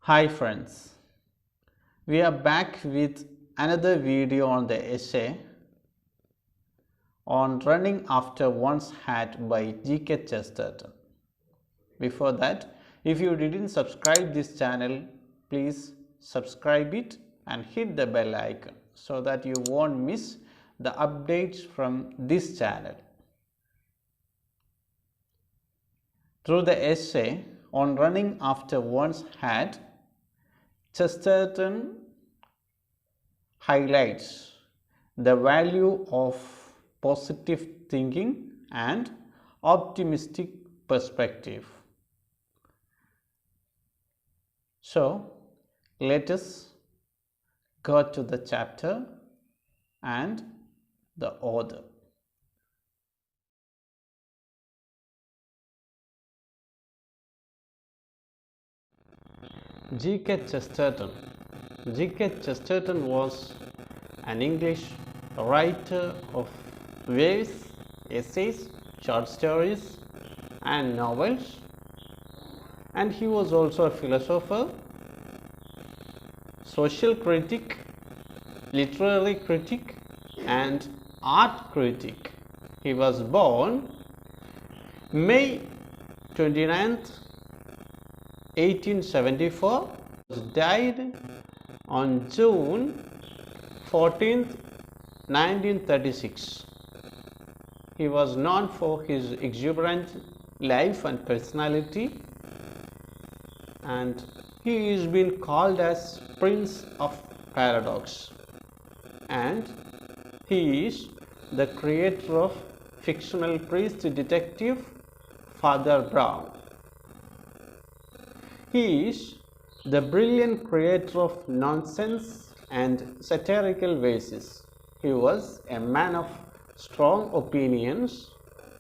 Hi friends, we are back with another video on the essay on running after one's hat by G.K. Chesterton. Before that, if you didn't subscribe this channel, please subscribe it and hit the bell icon so that you won't miss the updates from this channel. Through the essay on running after one's hat, Chesterton highlights the value of positive thinking and optimistic perspective. So, let us go to the chapter and the author. G.K. Chesterton. G.K. Chesterton was an English writer of various essays, short stories and novels, and he was also a philosopher, social critic, literary critic and art critic. He was born May 29th 1874, died on June 14th 1936. He was known for his exuberant life and personality, and he is been called as Prince of Paradox, and he is the creator of fictional priest detective Father Brown. He is the brilliant creator of nonsense and satirical verses. He was a man of strong opinions,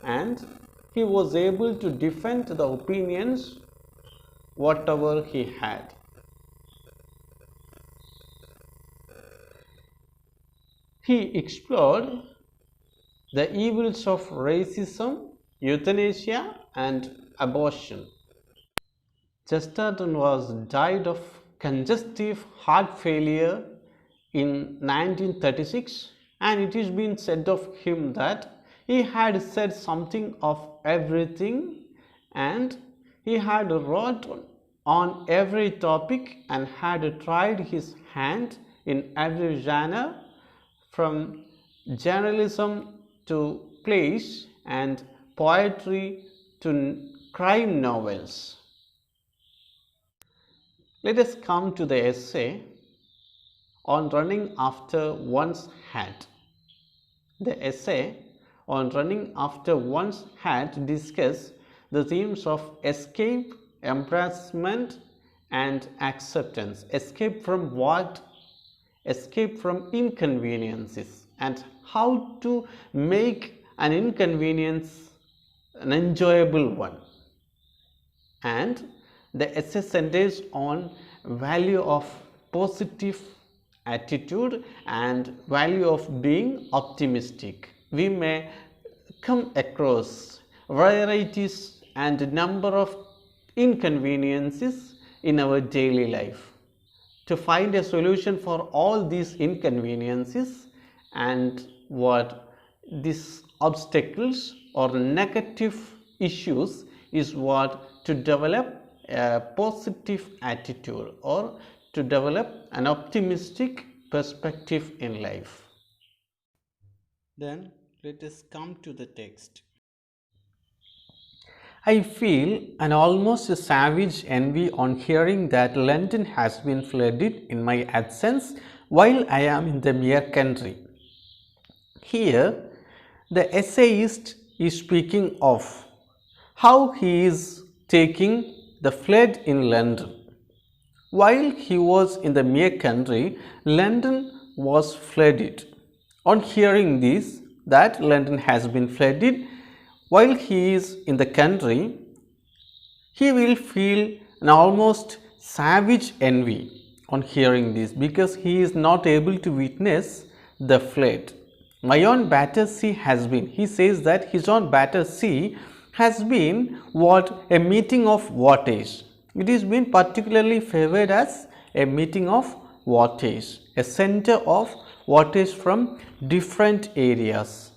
and he was able to defend the opinions whatever he had. He explored the evils of racism, euthanasia and abortion. Chesterton died of congestive heart failure in 1936, and it has been said of him that he had said something of everything, and he had wrote on every topic and had tried his hand in every genre, from journalism to plays and poetry to crime novels. Let us come to the essay on running after one's hat. The essay on running after one's hat discusses the themes of escape, embarrassment and acceptance. Escape from what? Escape from inconveniences, and how to make an inconvenience an enjoyable one. And the essay centers on value of positive attitude and value of being optimistic. We may come across varieties and number of inconveniences in our daily life. To find a solution for all these inconveniences and what these obstacles or negative issues is what to develop a positive attitude or to develop an optimistic perspective in life. Then let us come to the text. I feel an almost savage envy on hearing that London has been flooded in my absence while I am in the mere country. Here, the essayist is speaking of how he is taking the flood in London. While he was in the mere country, London was flooded. On hearing this, that London has been flooded while he is in the country, he will feel an almost savage envy on hearing this, because he is not able to witness the flood. My own Battersea has been, he says that his own Battersea has been what? A meeting of waters. It is been particularly favored as a meeting of waters, a center of waters from different areas.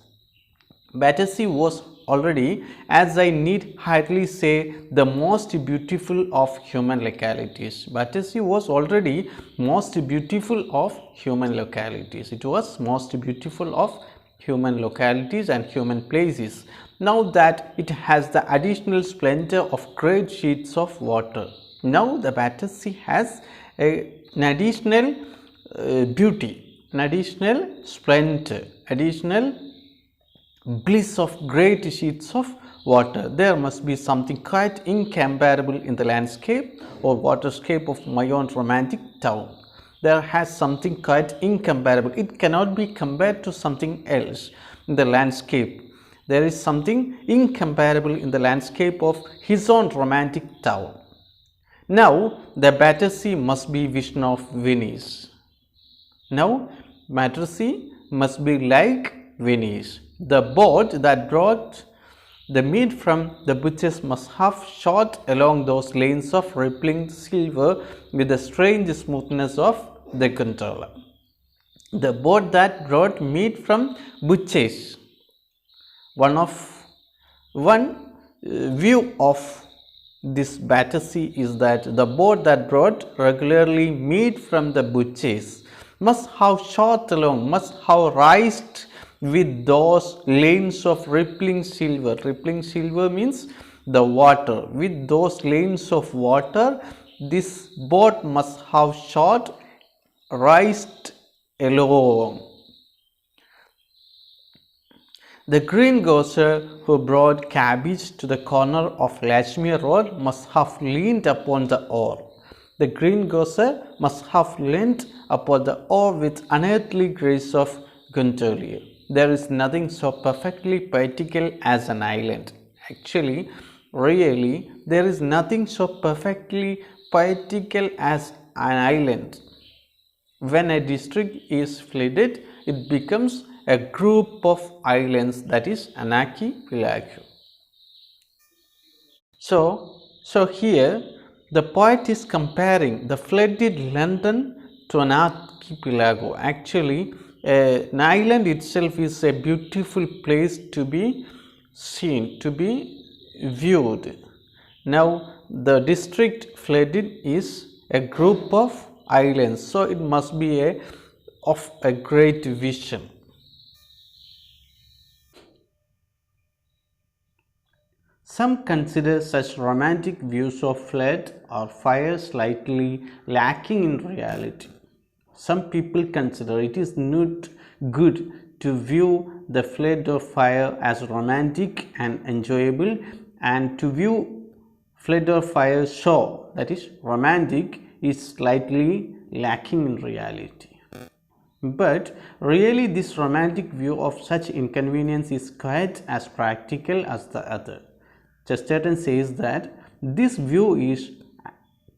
Battersea was already, as I need hardly say, the most beautiful of human localities. Battersea was already most beautiful of human localities. It was most beautiful of human localities and human places. Now that it has the additional splendor of great sheets of water. Now the Battersea has an additional beauty, an additional splendor, additional bliss of great sheets of water. There must be something quite incomparable in the landscape or waterscape of my own romantic town. There has something quite incomparable. It cannot be compared to something else in the landscape. There is something incomparable in the landscape of his own romantic town. Now the Battersea must be vision of Venice. Now Battersea must be like Venice. The boat that brought the meat from the butchers must have shot along those lanes of rippling silver with the strange smoothness of the gondola. The boat that brought meat from butchers. One view of this Battersea is that the boat that brought regularly meat from the butchers must have shot along, must have raced with those lanes of rippling silver. Rippling silver means the water. With those lanes of water, this boat must have shot, raced along. The greengrocer who brought cabbage to the corner of Lashmere Road must have leaned upon the oar. The greengrocer must have leaned upon the oar with unearthly grace of gondolier. There is nothing so perfectly poetical as an island. Actually, really, there is nothing so perfectly poetical as an island. When a district is flooded, it becomes a group of islands, that is an archipelago. So here the poet is comparing the flooded London to an archipelago. Actually, an island itself is a beautiful place to be seen, to be viewed. Now the district flooded is a group of islands, so it must be of a great vision. Some consider such romantic views of flood or fire slightly lacking in reality. Some people consider it is not good to view the flood or fire as romantic and enjoyable, and to view flood or fire show, that is romantic, is slightly lacking in reality. But really this romantic view of such inconvenience is quite as practical as the other. Chesterton says that this view is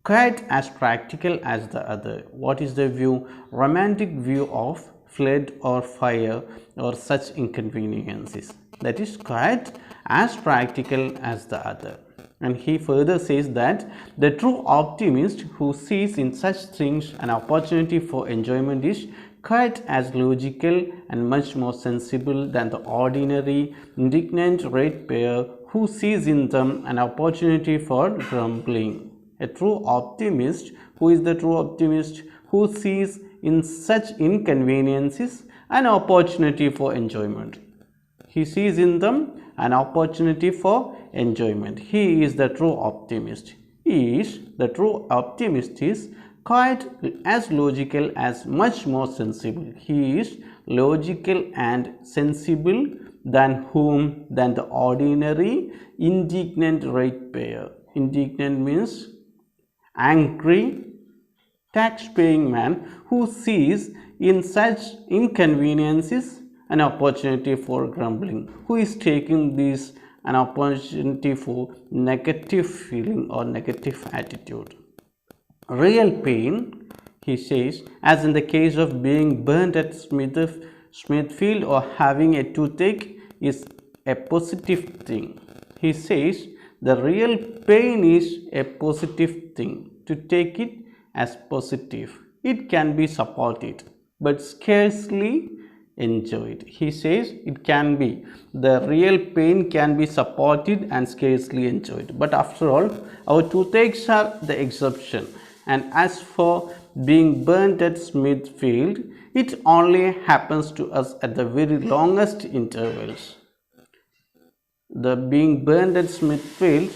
quite as practical as the other. What is the view? Romantic view of flood or fire or such inconveniences. That is quite as practical as the other. And he further says that the true optimist who sees in such things an opportunity for enjoyment is quite as logical and much more sensible than the ordinary indignant ratepayer who sees in them an opportunity for grumbling. A true optimist, who is the true optimist? Who sees in such inconveniences an opportunity for enjoyment. He sees in them an opportunity for enjoyment. He is the true optimist. The true optimist is quite as logical as much more sensible. He is logical and sensible than whom? Than the ordinary indignant ratepayer. Indignant means angry tax-paying man who sees in such inconveniences an opportunity for grumbling, who is taking this an opportunity for negative feeling or negative attitude. Real pain, he says, as in the case of being burnt at Smithfield or having a toothache, is a positive thing. He says The real pain is a positive thing. To take it as positive, it can be supported but scarcely enjoyed. He says it can be, the real pain can be supported and scarcely enjoyed. But after all, our toothaches are the exception. And as for being burnt at Smithfield, it only happens to us at the very longest intervals. The being burned at Smithfield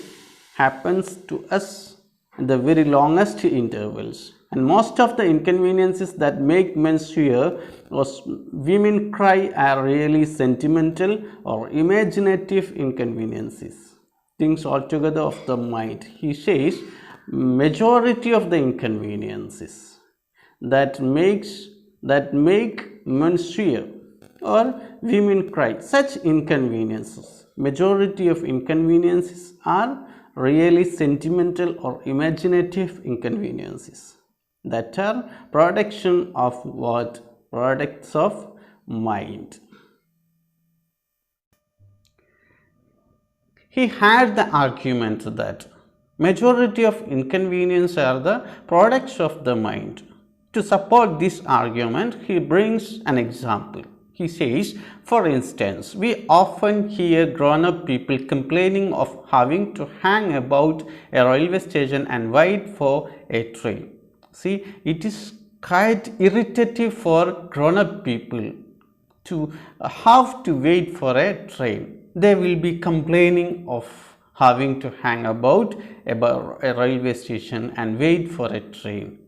happens to us at the very longest intervals. And most of the inconveniences that make men swear or women cry are really sentimental or imaginative inconveniences, things altogether of the mind. He says majority of the inconveniences that make men swear or women cry, such inconveniences, majority of inconveniences are really sentimental or imaginative inconveniences that are production of what? Products of mind. He had the argument that majority of inconveniences are the products of the mind. To support this argument, he brings an example. He says, for instance, we often hear grown-up people complaining of having to hang about a railway station and wait for a train. See, it is quite irritative for grown-up people to have to wait for a train. They will be complaining of having to hang about a railway station and wait for a train.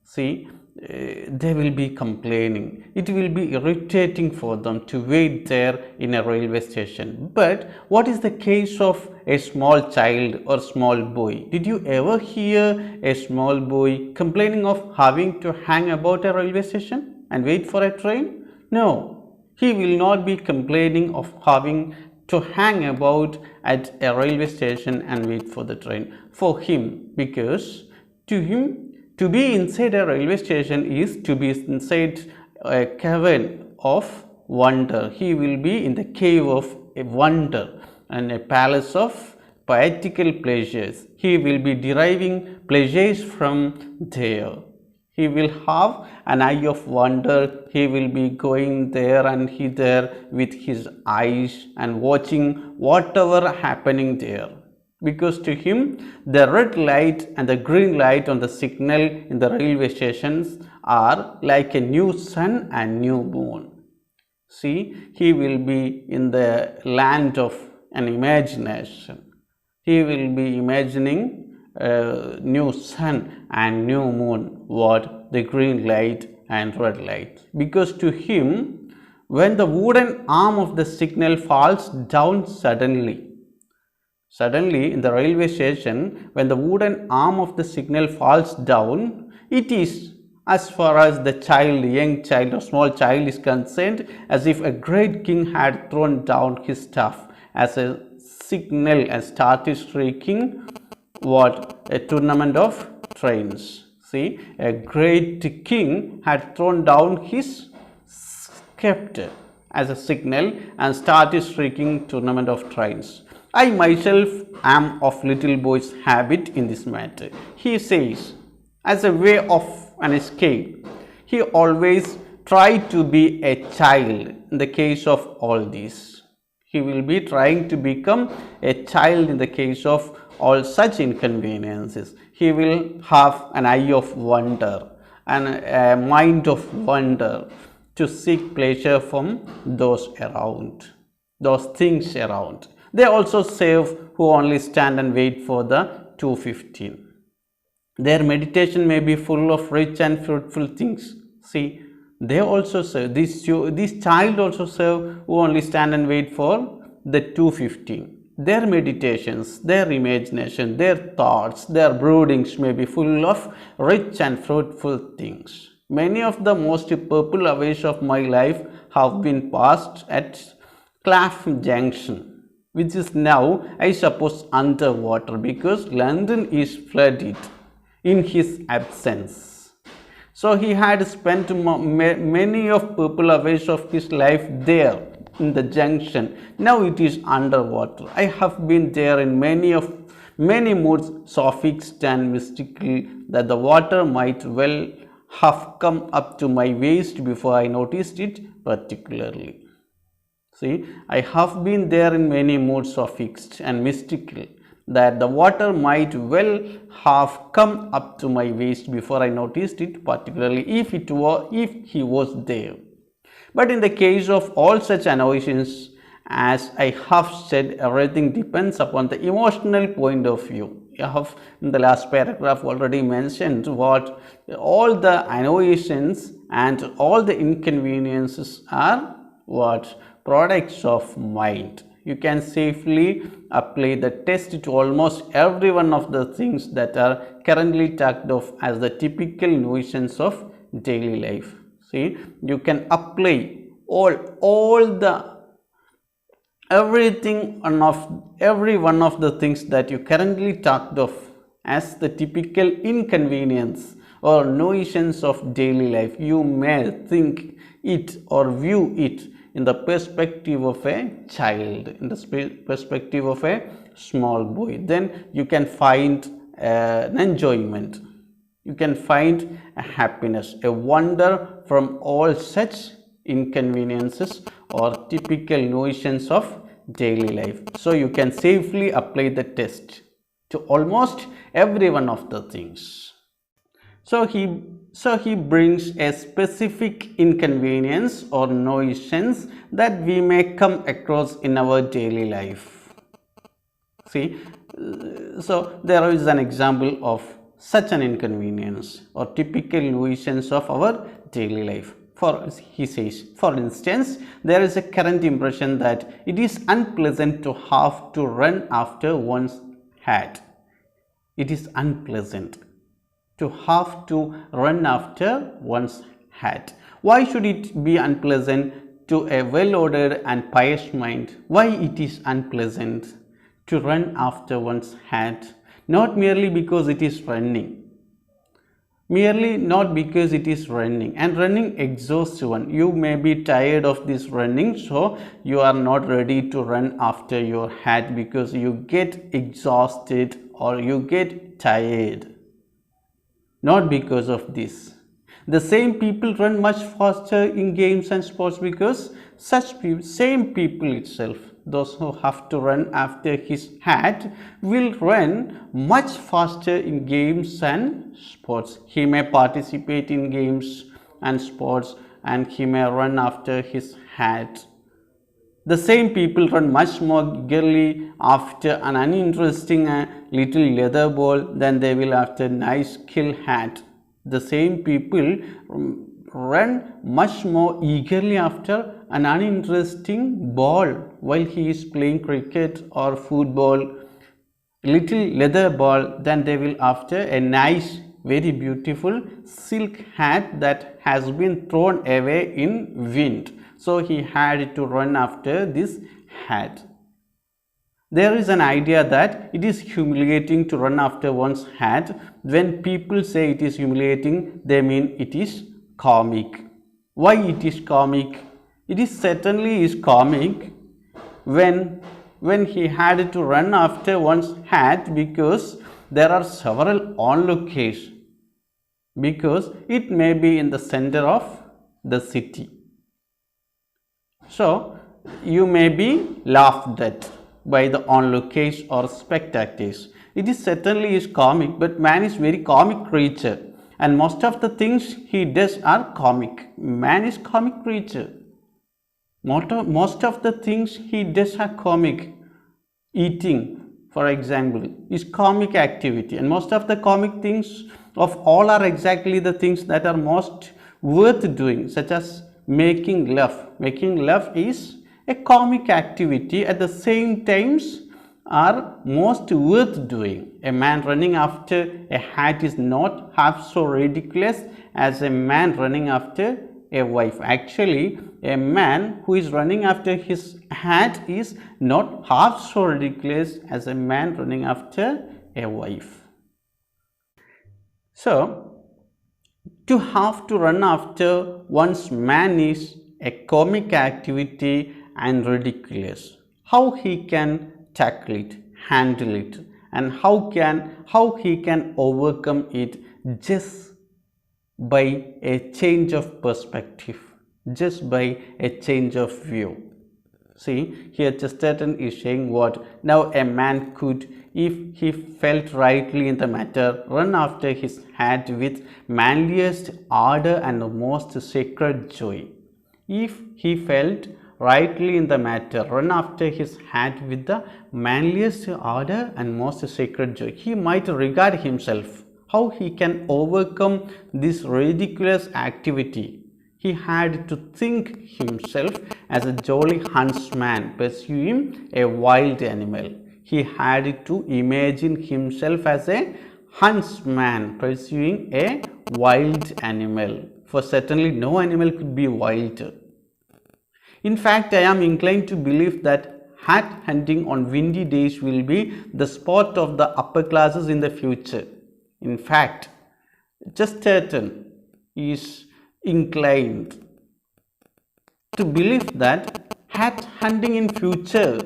See, they will be complaining. It will be irritating for them to wait there in a railway station. But what is the case of a small child or small boy? Did you ever hear a small boy complaining of having to hang about a railway station and wait for a train? No, he will not be complaining of having to hang about at a railway station and wait for the train. For him, because to him, to be inside a railway station is to be inside a cavern of wonder. He will be in the cave of a wonder and a palace of poetical pleasures. He will be deriving pleasures from there. He will have an eye of wonder. He will be going there and hither with his eyes and watching whatever happening there. Because to him, the red light and the green light on the signal in the railway stations are like a new sun and new moon. See, he will be in the land of an imagination. He will be imagining new sun and new moon, what? The green light and red light. Because to him, when the wooden arm of the signal falls down suddenly in the railway station, when the wooden arm of the signal falls down, it is, as far as the child, young child or small child is concerned, as if a great king had thrown down his staff as a signal and started streaking what? A tournament of trains. See, a great king had thrown down his scepter as a signal and started streaking tournament of trains. I myself am of little boy's habit in this matter. He says, as a way of an escape, he always tried to be a child in the case of all these. He will be trying to become a child in the case of all such inconveniences. He will have an eye of wonder and a mind of wonder to seek pleasure from those around, those things around. They also serve who only stand and wait for the 2:15. Their meditation may be full of rich and fruitful things. See, they also serve, this child also serve who only stand and wait for the 2:15. Their meditations, their imagination, their thoughts, their broodings may be full of rich and fruitful things. Many of the most purple hours of my life have been passed at Clapham Junction, which is now, I suppose, underwater because London is flooded in his absence. So he had spent many of purple hours of his life there in the junction. Now it is underwater. I have been there in many of many moods so fixed and mystical that the water might well have come up to my waist before I noticed it particularly. See, I have been there in many moods so fixed and mystical that the water might well have come up to my waist before I noticed it particularly if he was there. But in the case of all such annotations, as I have said, everything depends upon the emotional point of view. I have in the last paragraph already mentioned what all the annotations and all the inconveniences are what products of mind. You can safely apply the test to almost every one of the things that are currently talked of as the typical nuisance of daily life. See, you can apply every one of the things that you currently talked of as the typical inconvenience or nuisance of daily life. You may think it or view it in the perspective of a child, in the perspective of a small boy. Then you can find an enjoyment, you can find a happiness, a wonder from all such inconveniences or typical nuisance of daily life. So you can safely apply the test to almost every one of the things. So he brings a specific inconvenience or nuisance that we may come across in our daily life. See, so there is an example of such an inconvenience or typical nuisance of our daily life. He says, for instance, there is a current impression that it is unpleasant to have to run after one's hat. It is unpleasant to have to run after one's hat. Why should it be unpleasant to a well-ordered and pious mind? Why it is unpleasant to run after one's hat? Not merely because it is running. And running exhausts one. You may be tired of this running, so you are not ready to run after your hat because you get exhausted or you get tired. Not because of this. The same people run much faster in games and sports because same people itself, those who have to run after his hat, will run much faster in games and sports. He may participate in games and sports and he may run after his hat. The same people run much more eagerly after an uninteresting little leather ball than they will after a nice kill hat. The same people run much more eagerly after an uninteresting ball while he is playing cricket or football, little leather ball, than they will after a nice, very beautiful silk hat that has been thrown away in wind. So he had to run after this hat. There is an idea that it is humiliating to run after one's hat. When people say it is humiliating, they mean it is comic. Why it is comic? It is certainly is comic when he had to run after one's hat because there are several onlookers, because it may be in the center of the city. So you may be laughed at by the onlookers or spectators. It is certainly is comic, but man is very comic creature and most of the things he does are comic. Man is comic creature. Most of the things he does are comic. Eating, for example, is comic activity, and most of the comic things of all are exactly the things that are most worth doing, such as making love. Making love is a comic activity, at the same times are most worth doing. A man running after a hat is not half so ridiculous as a man running after a wife. Actually, a man who is running after his hat is not half so ridiculous as a man running after a wife. So, to have to run after one's man is a comic activity and ridiculous. How he can tackle it, handle it, and how he can overcome it just by a change of perspective, just by a change of view. See, here Chesterton is saying what? Now a man could, if he felt rightly in the matter, run after his hat with manliest ardour and most sacred joy. If he felt rightly in the matter, run after his hat with the manliest ardour and most sacred joy. He might regard himself, how he can overcome this ridiculous activity. He had to think himself as a jolly huntsman pursuing a wild animal. He had to imagine himself as a huntsman pursuing a wild animal, for certainly no animal could be wild. In fact, I am inclined to believe that hat hunting on windy days will be the sport of the upper classes in the future. In fact, Chesterton is inclined to believe that hat hunting in future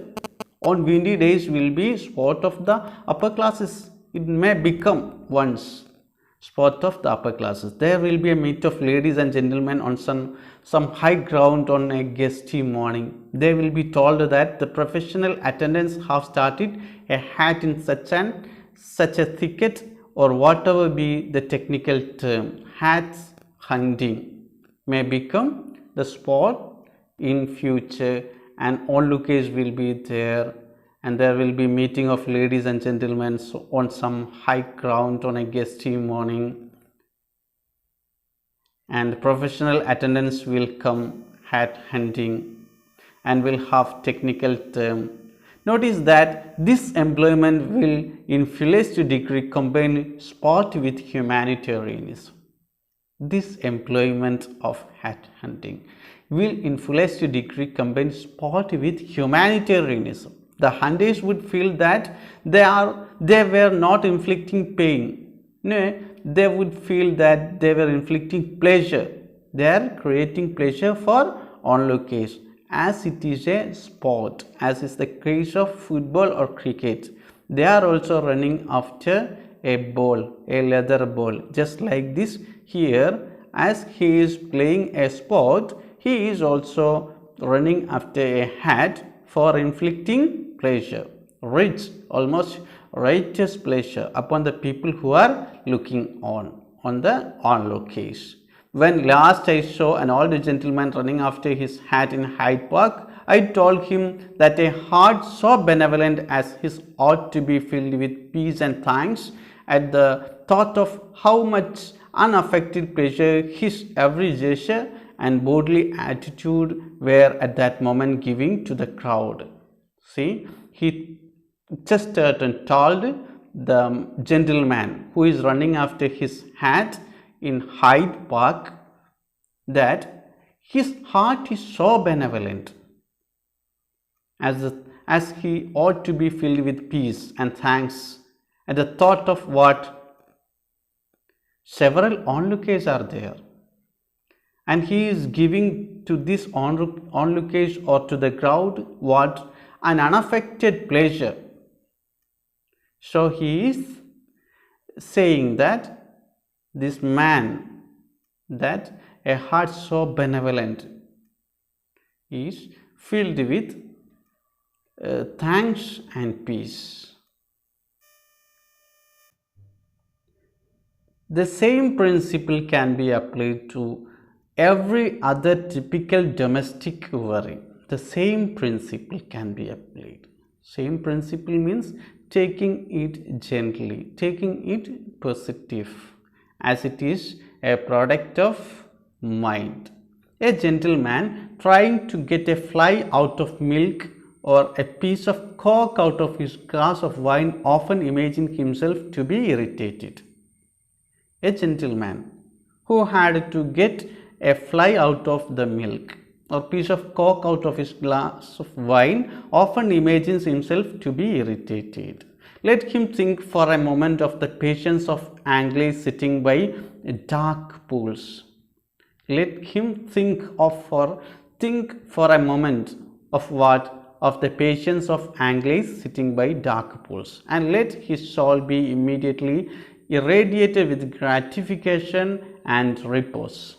on windy days will be sport of the upper classes. It may become once sport of the upper classes. There will be a meet of ladies and gentlemen on some high ground on a gusty morning. They will be told that the professional attendants have started a hat in such a thicket, or whatever be the technical term. Hats hunting may become the sport in future, and onlookers will be there, and there will be meeting of ladies and gentlemen on some high ground on a gusty morning, and professional attendants will come hat hunting and will have technical term. Notice that this employment will in fullest degree combine sport with humanitarianism. This employment of hat hunting will in fullest degree combine sport with humanitarianism. The hunters would feel that they were not inflicting pain. No, they would feel that they were inflicting pleasure. They are creating pleasure for onlookers, as it is a sport, as is the case of football or cricket. They are also running after a ball, a leather ball, just like this. Here, as he is playing a sport, he is also running after a hat for inflicting pleasure, rich, almost righteous pleasure upon the people who are looking on the onlookers. When last I saw an old gentleman running after his hat in Hyde Park, I told him that a heart so benevolent as his ought to be filled with peace and thanks at the thought of how much unaffected pleasure his every gesture and bodily attitude were at that moment giving to the crowd. See, he Chesterton told the gentleman who is running after his hat in Hyde Park that his heart is so benevolent as he ought to be filled with peace and thanks at the thought of what several onlookers are there, and he is giving to this onlookers or to the crowd what? An unaffected pleasure. So he is saying that this man, that a heart so benevolent is filled with thanks and peace. The same principle can be applied to every other typical domestic worry. The same principle can be applied. Same principle means taking it gently, taking it positive, as it is a product of mind. A gentleman trying to get a fly out of milk or a piece of cork out of his glass of wine often imagines himself to be irritated. A gentleman who had to get a fly out of the milk or piece of cork out of his glass of wine often imagines himself to be irritated. Let him think for a moment of the patience of anglers sitting by dark pools. Let him think for a moment of what? of the patience of anglais sitting by dark pools, and let his soul be immediately irradiated with gratification and repose.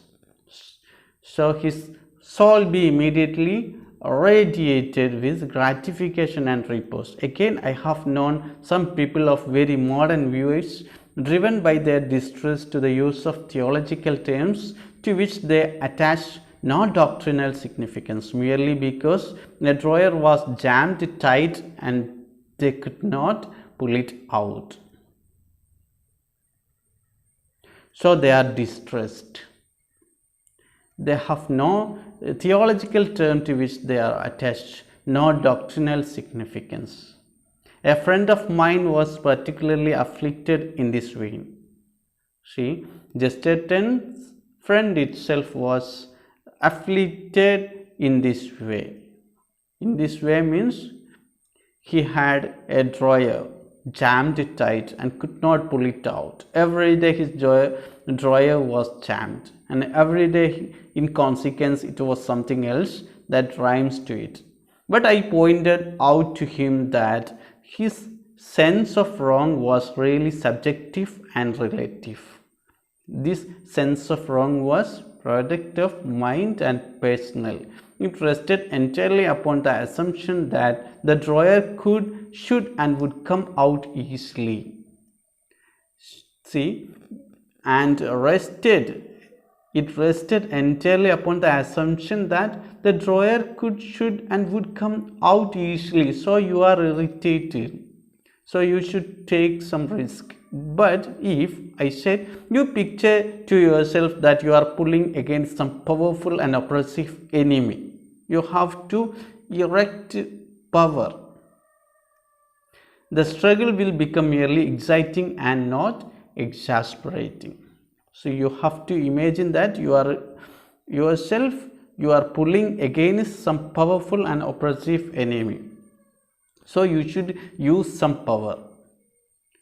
So his soul be immediately radiated with gratification and repose. Again, I have known some people of very modern views driven by their distrust to the use of theological terms to which they attach no doctrinal significance, merely because the drawer was jammed tight and they could not pull it out. So they are distressed. They have no theological term to which they are attached, no doctrinal significance. A friend of mine was particularly afflicted in this vein. See, Chesterton's friend itself was afflicted in this way. In this way means he had a drawer jammed tight and could not pull it out. Every day his drawer was jammed, and every day in consequence it was something else that rhymes to it. But I pointed out to him that his sense of wrong was really subjective and relative. This sense of wrong was product of mind and personal. It rested entirely upon the assumption that the drawer could, should and would come out easily. See, and it rested entirely upon the assumption that the drawer could, should and would come out easily. So you are irritated. So you should take some risk. But if I said, you picture to yourself that you are pulling against some powerful and oppressive enemy, you have to erect power. The struggle will become merely exciting and not exasperating. So you have to imagine that you are pulling against some powerful and oppressive enemy. So you should use some power.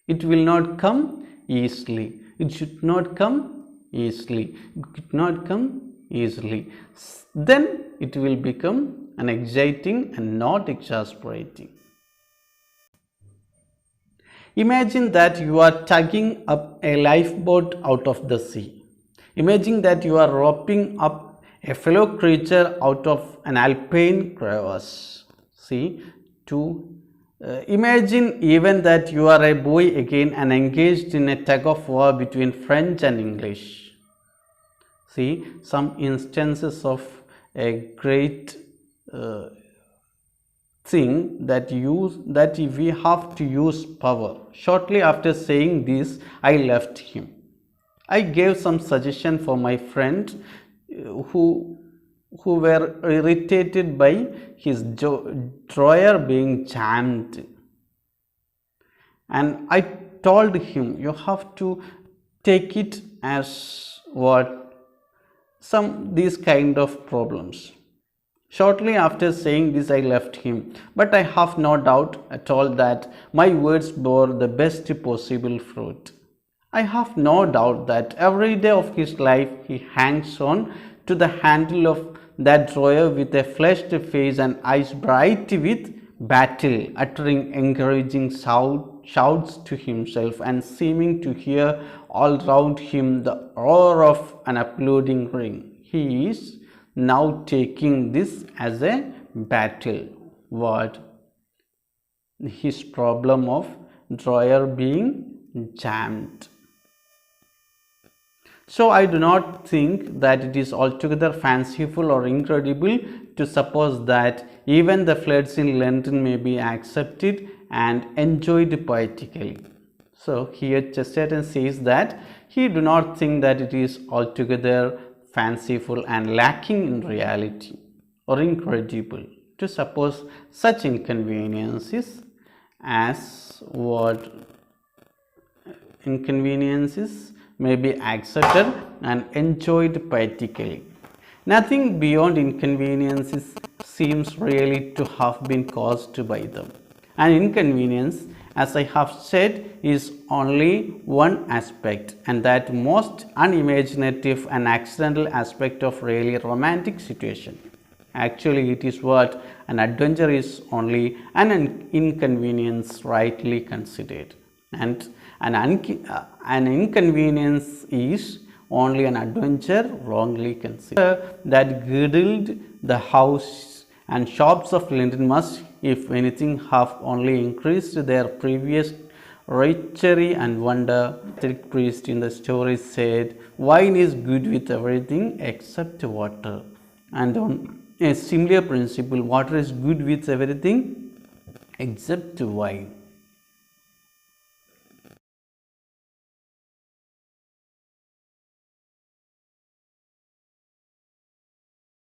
It will not come easily. It should not come easily. It could not come easily. Then it will become an exciting and not exasperating. Imagine that you are tugging up a lifeboat out of the sea. Imagine that you are roping up a fellow creature out of an alpine crevasse. See, imagine even that you are a boy again and engaged in a tug of war between French and English. See, some instances of a great thing that we have to use power. Shortly after saying this, I left him. I gave some suggestion for my friend who were irritated by his drawer being jammed, and I told him, you have to take it as these kind of problems. Shortly after saying this, I left him, but I have no doubt at all that my words bore the best possible fruit. I have no doubt that every day of his life he hangs on to the handle of that drawer with a flushed face and eyes bright with battle, uttering encouraging shouts to himself and seeming to hear all round him the roar of an applauding ring. He is now taking this as a battle. His problem of drawer being jammed. So I do not think that it is altogether fanciful or incredible to suppose that even the floods in London may be accepted and enjoyed poetically. So here Chesterton says that he do not think that it is altogether fanciful and lacking in reality or incredible to suppose such inconveniences may be accepted and enjoyed poetically. Nothing beyond inconveniences seems really to have been caused by them. An inconvenience, as I have said, is only one aspect, and that most unimaginative and accidental aspect of really romantic situation. Actually, it is an an adventure is only an inconvenience rightly considered, and an inconvenience is only an adventure wrongly considered. That girdled the house and shops of London must, if anything, have only increased their previous richery and wonder. The priest in the story said, "Wine is good with everything except water." And on a similar principle, water is good with everything except wine.